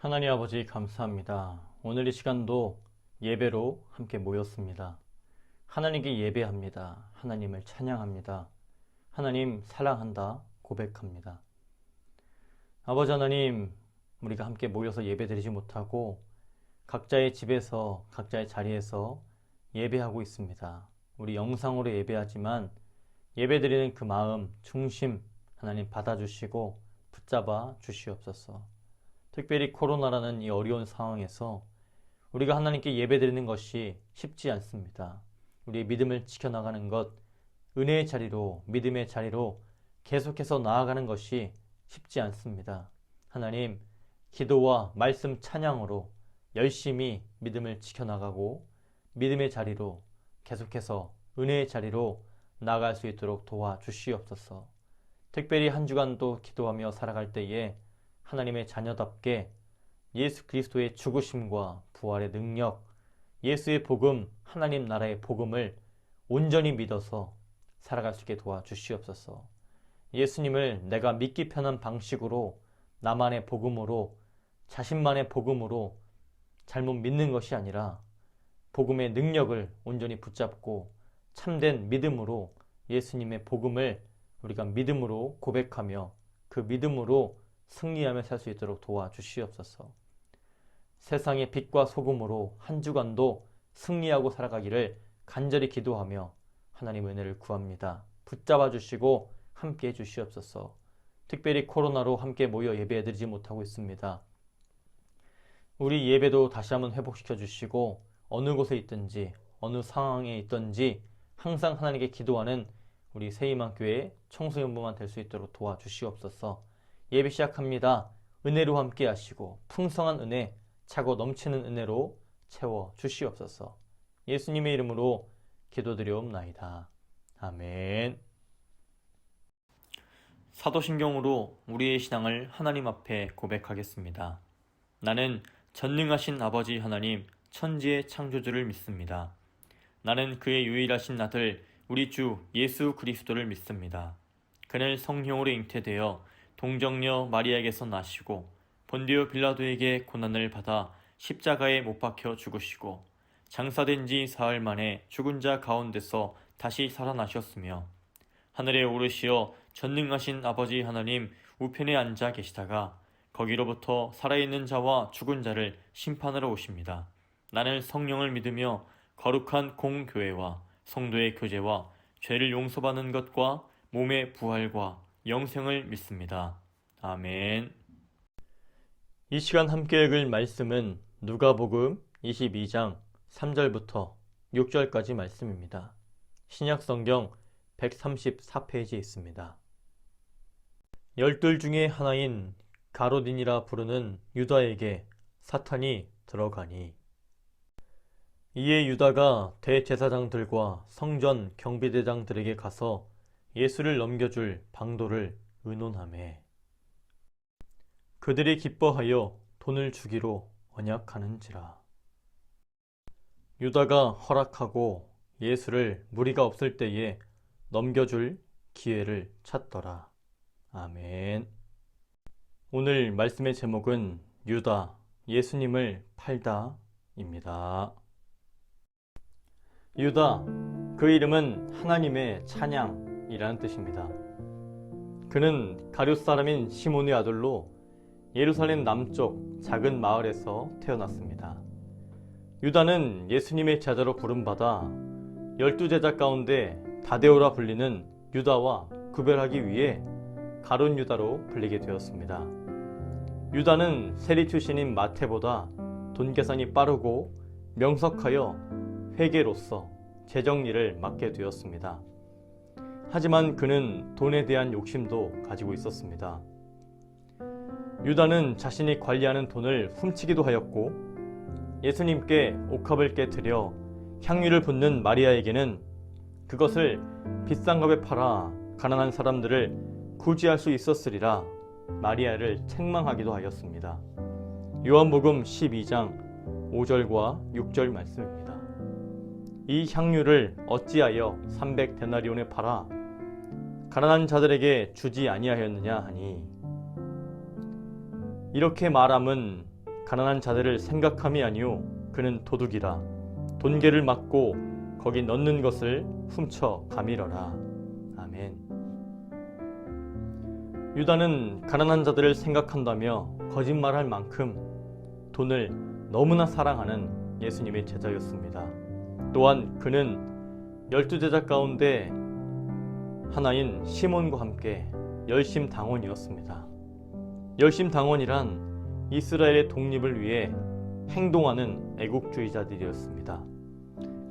하나님 아버지 감사합니다. 오늘 이 시간도 예배로 함께 모였습니다. 하나님께 예배합니다. 하나님을 찬양합니다. 하나님 사랑한다 고백합니다. 아버지 하나님, 우리가 함께 모여서 예배드리지 못하고 각자의 집에서 각자의 자리에서 예배하고 있습니다. 우리 영상으로 예배하지만 예배드리는 그 마음, 중심 하나님 받아주시고 붙잡아 주시옵소서. 특별히 코로나라는 이 어려운 상황에서 우리가 하나님께 예배드리는 것이 쉽지 않습니다. 우리의 믿음을 지켜나가는 것, 은혜의 자리로, 믿음의 자리로 계속해서 나아가는 것이 쉽지 않습니다. 하나님, 기도와 말씀 찬양으로 열심히 믿음을 지켜나가고 믿음의 자리로 계속해서 은혜의 자리로 나아갈 수 있도록 도와주시옵소서. 특별히 한 주간도 기도하며 살아갈 때에 하나님의 자녀답게 예수 그리스도의 죽으심과 부활의 능력, 예수의 복음, 하나님 나라의 복음을 온전히 믿어서 살아갈 수 있게 도와주시옵소서. 예수님을 내가 믿기 편한 방식으로, 나만의 복음으로, 자신만의 복음으로 잘못 믿는 것이 아니라 복음의 능력을 온전히 붙잡고 참된 믿음으로 예수님의 복음을 우리가 믿음으로 고백하며 그 믿음으로 승리하며 살 수 있도록 도와주시옵소서. 세상의 빛과 소금으로 한 주간도 승리하고 살아가기를 간절히 기도하며 하나님 은혜를 구합니다. 붙잡아 주시고 함께 해 주시옵소서. 특별히 코로나로 함께 모여 예배드리지 못하고 있습니다. 우리 예배도 다시 한번 회복시켜 주시고 어느 곳에 있든지 어느 상황에 있든지 항상 하나님께 기도하는 우리 새희망교회 청소년부만 될 수 있도록 도와주시옵소서. 예배 시작합니다. 은혜로 함께 하시고 풍성한 은혜, 차고 넘치는 은혜로 채워 주시옵소서. 예수님의 이름으로 기도드리옵나이다. 아멘. 사도신경으로 우리의 신앙을 하나님 앞에 고백하겠습니다. 나는 전능하신 아버지 하나님, 천지의 창조주를 믿습니다. 나는 그의 유일하신 아들 우리 주 예수 그리스도를 믿습니다. 그는 성령으로 잉태되어 동정녀 마리아에게서 나시고 본디오 빌라도에게 고난을 받아 십자가에 못 박혀 죽으시고 장사된 지 사흘 만에 죽은 자 가운데서 다시 살아나셨으며 하늘에 오르시어 전능하신 아버지 하나님 우편에 앉아 계시다가 거기로부터 살아있는 자와 죽은 자를 심판하러 오십니다. 나는 성령을 믿으며 거룩한 공교회와 성도의 교제와 죄를 용서받는 것과 몸의 부활과 영생을 믿습니다. 아멘. 이 시간 함께 읽을 말씀은 누가복음 22장 3절부터 6절까지 말씀입니다. 신약성경 134페이지에 있습니다. 열둘 중에 하나인 가롯인이라 부르는 유다에게 사탄이 들어가니 이에 유다가 대제사장들과 성전 경비대장들에게 가서 예수를 넘겨줄 방도를 의논하매 그들이 기뻐하여 돈을 주기로 언약하는지라. 유다가 허락하고 예수를 무리가 없을 때에 넘겨줄 기회를 찾더라. 아멘. 오늘 말씀의 제목은 유다, 예수님을 팔다입니다. 유다, 그 이름은 하나님의 찬양이라는 뜻입니다. 그는 가룟 사람인 시몬의 아들로 예루살렘 남쪽 작은 마을에서 태어났습니다. 유다는 예수님의 제자로 부름받아 12제자 가운데 다데오라 불리는 유다와 구별하기 위해 가룟 유다로 불리게 되었습니다. 유다는 세리 출신인 마태보다 돈 계산이 빠르고 명석하여 회계로서 재정일을 맡게 되었습니다. 하지만 그는 돈에 대한 욕심도 가지고 있었습니다. 유다는 자신이 관리하는 돈을 훔치기도 하였고 예수님께 옥합을 깨트려 향유를 붓는 마리아에게는 그것을 비싼 값에 팔아 가난한 사람들을 구제할 수 있었으리라 마리아를 책망하기도 하였습니다. 요한복음 12장 5절과 6절 말씀입니다. 이 향유를 어찌하여 300데나리온에 팔아 가난한 자들에게 주지 아니하였느냐 하니 이렇게 말함은 가난한 자들을 생각함이 아니오 그는 도둑이라. 돈계를 막고 거기 넣는 것을 훔쳐 가밀어라. 아멘. 유다는 가난한 자들을 생각한다며 거짓말할 만큼 돈을 너무나 사랑하는 예수님의 제자였습니다. 또한 그는 12제자 가운데 하나인 시몬과 함께 열심당원이었습니다. 열심당원이란 이스라엘의 독립을 위해 행동하는 애국주의자들이었습니다.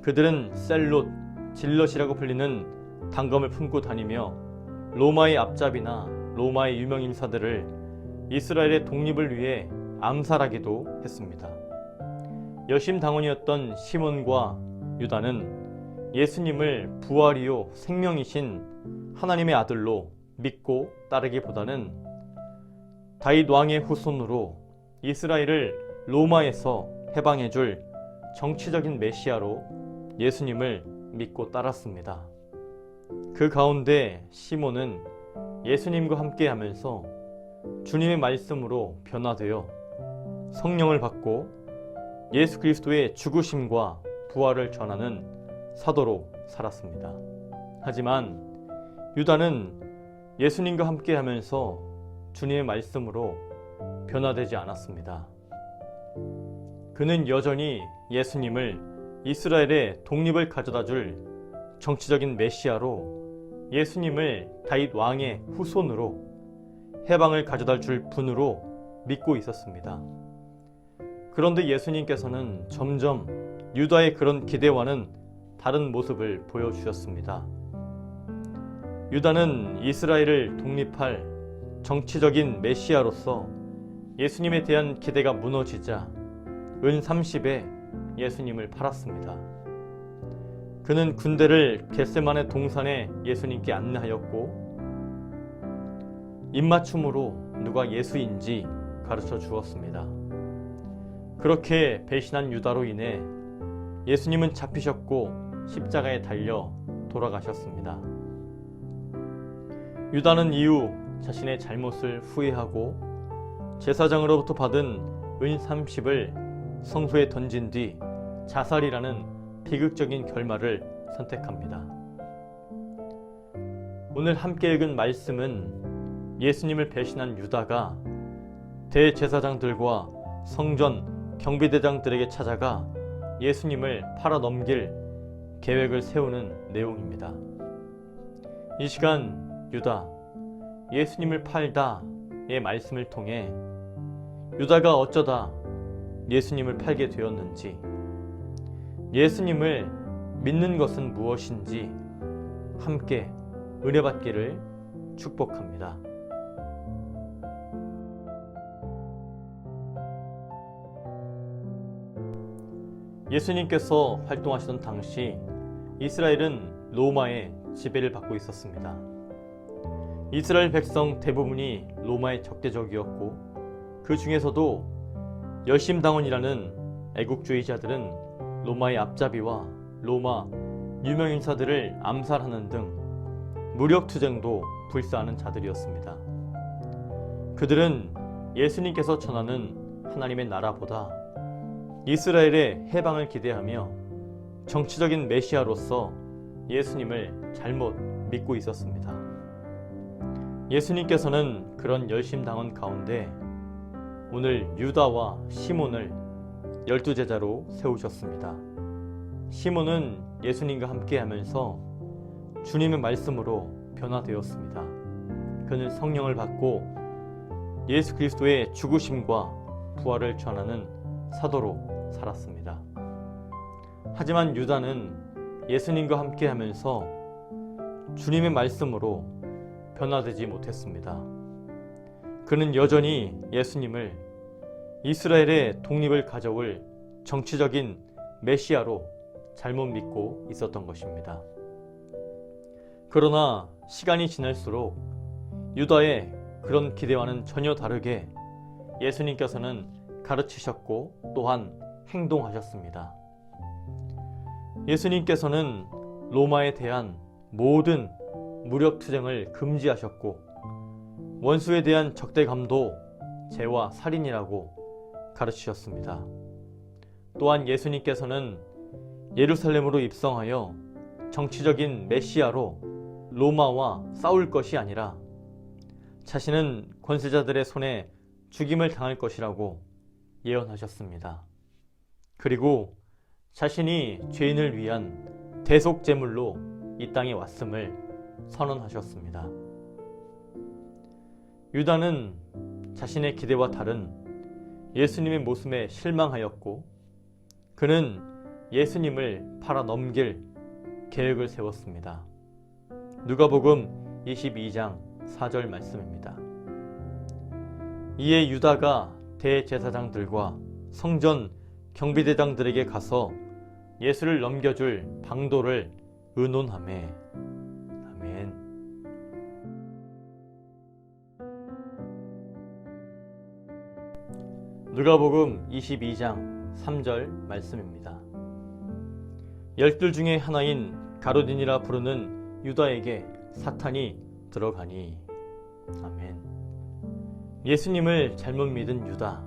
그들은 셀롯, 질럿이라고 불리는 단검을 품고 다니며 로마의 앞잡이나 로마의 유명 인사들을 이스라엘의 독립을 위해 암살하기도 했습니다. 열심당원이었던 시몬과 유다는 예수님을 부활이요 생명이신 하나님의 아들로 믿고 따르기보다는 다윗 왕의 후손으로 이스라엘을 로마에서 해방해줄 정치적인 메시아로 예수님을 믿고 따랐습니다. 그 가운데 시몬은 예수님과 함께 하면서 주님의 말씀으로 변화되어 성령을 받고 예수 그리스도의 죽으심과 부활을 전하는 사도로 살았습니다. 하지만 유다는 예수님과 함께 하면서 주님의 말씀으로 변화되지 않았습니다. 그는 여전히 예수님을 이스라엘의 독립을 가져다 줄 정치적인 메시아로, 예수님을 다윗 왕의 후손으로 해방을 가져다 줄 분으로 믿고 있었습니다. 그런데 예수님께서는 점점 유다의 그런 기대와는 다른 모습을 보여주셨습니다. 유다는 이스라엘을 독립할 정치적인 메시아로서 예수님에 대한 기대가 무너지자 은 30에 예수님을 팔았습니다. 그는 군대를 겟세마네 동산에 예수님께 안내하였고 입맞춤으로 누가 예수인지 가르쳐 주었습니다. 그렇게 배신한 유다로 인해 예수님은 잡히셨고 십자가에 달려 돌아가셨습니다. 유다는 이후 자신의 잘못을 후회하고 제사장으로부터 받은 은 30을 성소에 던진 뒤 자살이라는 비극적인 결말을 선택합니다. 오늘 함께 읽은 말씀은 예수님을 배신한 유다가 대제사장들과 성전 경비대장들에게 찾아가 예수님을 팔아넘길 계획을 세우는 내용입니다. 이 시간 유다, 예수님을 팔다의 말씀을 통해 유다가 어쩌다 예수님을 팔게 되었는지, 예수님을 믿는 것은 무엇인지 함께 은혜 받기를 축복합니다. 예수님께서 활동하시던 당시 이스라엘은 로마의 지배를 받고 있었습니다. 이스라엘 백성 대부분이 로마의 적대적이었고 그 중에서도 열심당원이라는 애국주의자들은 로마의 앞잡이와 로마 유명인사들을 암살하는 등 무력투쟁도 불사하는 자들이었습니다. 그들은 예수님께서 전하는 하나님의 나라보다 이스라엘의 해방을 기대하며 정치적인 메시아로서 예수님을 잘못 믿고 있었습니다. 예수님께서는 그런 열심당원 가운데 오늘 유다와 시몬을 12제자로 세우셨습니다. 시몬은 예수님과 함께 하면서 주님의 말씀으로 변화되었습니다. 그는 성령을 받고 예수 그리스도의 죽으심과 부활을 전하는 사도로 살았습니다. 하지만 유다는 예수님과 함께 하면서 주님의 말씀으로 변화되지 못했습니다. 그는 여전히 예수님을 이스라엘의 독립을 가져올 정치적인 메시아로 잘못 믿고 있었던 것입니다. 그러나 시간이 지날수록 유다의 그런 기대와는 전혀 다르게 예수님께서는 가르치셨고 또한 행동하셨습니다. 예수님께서는 로마에 대한 모든 무력투쟁을 금지하셨고 원수에 대한 적대감도 죄와 살인이라고 가르치셨습니다. 또한 예수님께서는 예루살렘으로 입성하여 정치적인 메시아로 로마와 싸울 것이 아니라 자신은 권세자들의 손에 죽임을 당할 것이라고 예언하셨습니다. 그리고 자신이 죄인을 위한 대속 제물로 이 땅에 왔음을 선언하셨습니다. 유다는 자신의 기대와 다른 예수님의 모습에 실망하였고 그는 예수님을 팔아 넘길 계획을 세웠습니다. 누가복음 22장 4절 말씀입니다. 이에 유다가 대제사장들과 성전 경비대장들에게 가서 예수를 넘겨줄 방도를 의논하매. 아멘. 누가복음 22장 3절 말씀입니다. 열둘 중에 하나인 가룟이라 부르는 유다에게 사탄이 들어가니. 아멘. 예수님을 잘못 믿은 유다,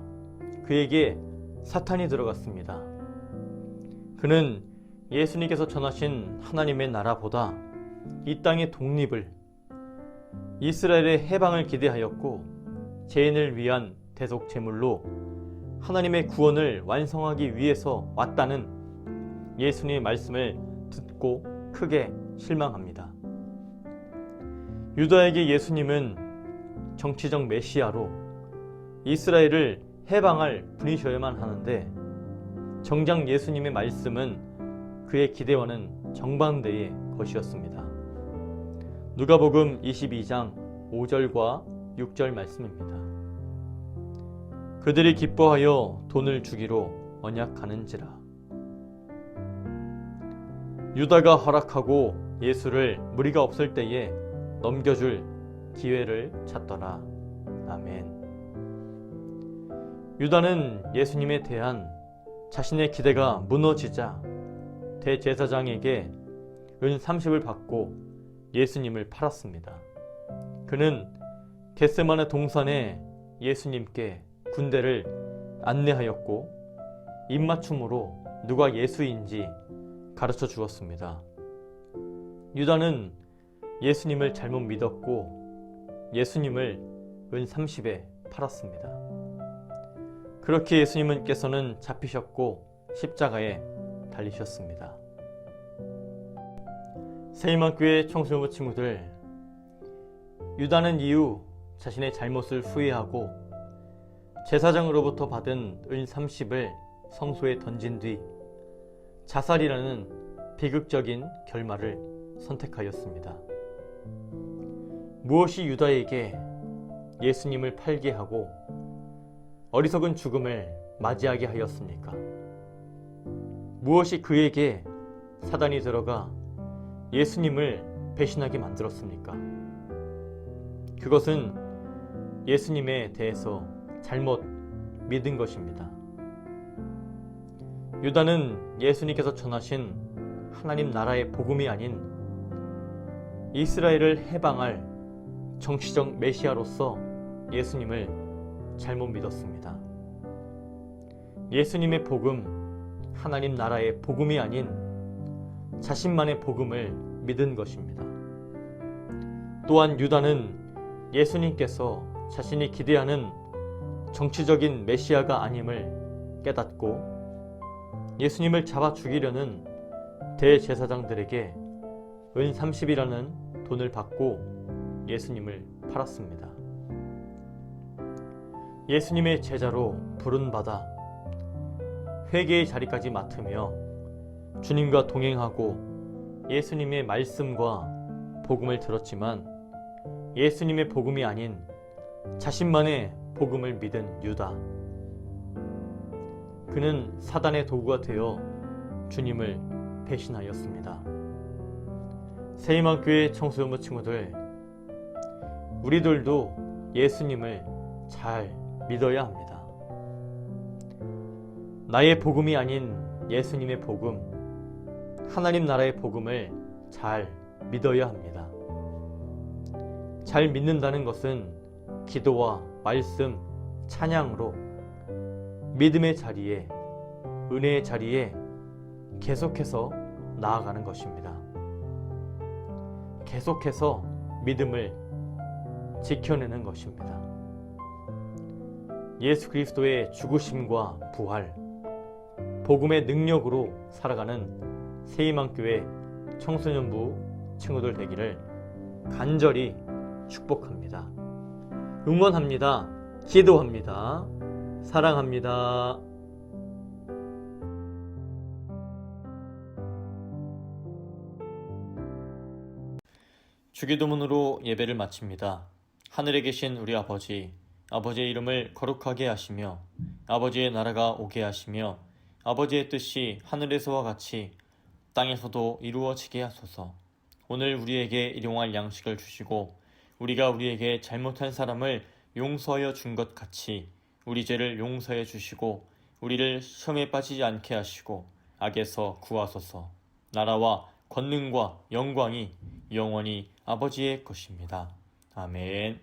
그에게 사탄이 들어갔습니다. 그는 예수님께서 전하신 하나님의 나라보다 이 땅의 독립을, 이스라엘의 해방을 기대하였고 죄인을 위한 대속 제물로 하나님의 구원을 완성하기 위해서 왔다는 예수님의 말씀을 듣고 크게 실망합니다. 유다에게 예수님은 정치적 메시아로 이스라엘을 해방할 분이셔야만 하는데 정작 예수님의 말씀은 그의 기대와는 정반대의 것이었습니다. 누가복음 22장 5절과 6절 말씀입니다. 그들이 기뻐하여 돈을 주기로 언약하는지라. 유다가 허락하고 예수를 무리가 없을 때에 넘겨줄 기회를 찾더라. 아멘. 유다는 예수님에 대한 자신의 기대가 무너지자 대제사장에게 은 30을 받고 예수님을 팔았습니다. 그는 겟세마네 동산에 예수님께 군대를 안내하였고 입맞춤으로 누가 예수인지 가르쳐 주었습니다. 유다는 예수님을 잘못 믿었고 예수님을 은 30에 팔았습니다. 그렇게 예수님께서는 잡히셨고 십자가에 달리셨습니다. 세이만교회 청소년 친구들, 유다는 이후 자신의 잘못을 후회하고 제사장으로부터 받은 은 30을 성소에 던진 뒤 자살이라는 비극적인 결말을 선택하였습니다. 무엇이 유다에게 예수님을 팔게 하고 어리석은 죽음을 맞이하게 하였습니까? 무엇이 그에게 사단이 들어가 예수님을 배신하게 만들었습니까? 그것은 예수님에 대해서 잘못 믿은 것입니다. 유다는 예수님께서 전하신 하나님 나라의 복음이 아닌 이스라엘을 해방할 정치적 메시아로서 예수님을 잘못 믿었습니다. 예수님의 복음, 하나님 나라의 복음이 아닌 자신만의 복음을 믿은 것입니다. 또한 유다는 예수님께서 자신이 기대하는 정치적인 메시아가 아님을 깨닫고 예수님을 잡아 죽이려는 대제사장들에게 은 30이라는 돈을 받고 예수님을 팔았습니다. 예수님의 제자로 부름받아 회개의 자리까지 맡으며 주님과 동행하고 예수님의 말씀과 복음을 들었지만 예수님의 복음이 아닌 자신만의 복음을 믿은 유다, 그는 사단의 도구가 되어 주님을 배신하였습니다. 세이만교회 청소년부 친구들, 우리들도 예수님을 잘 믿어야 합니다. 나의 복음이 아닌 예수님의 복음, 하나님 나라의 복음을 잘 믿어야 합니다. 잘 믿는다는 것은 기도와 말씀, 찬양으로 믿음의 자리에, 은혜의 자리에 계속해서 나아가는 것입니다. 계속해서 믿음을 지켜내는 것입니다. 예수 그리스도의 죽으심과 부활, 복음의 능력으로 살아가는 새희망교회 청소년부 친구들 되기를 간절히 축복합니다. 응원합니다. 기도합니다. 사랑합니다. 주기도문으로 예배를 마칩니다. 하늘에 계신 우리 아버지, 아버지의 이름을 거룩하게 하시며 아버지의 나라가 오게 하시며 아버지의 뜻이 하늘에서와 같이 땅에서도 이루어지게 하소서. 오늘 우리에게 일용할 양식을 주시고 우리가 우리에게 잘못한 사람을 용서하여 준 것 같이 우리 죄를 용서해 주시고 우리를 시험에 빠지지 않게 하시고 악에서 구하소서. 나라와 권능과 영광이 영원히 아버지의 것입니다. 아멘.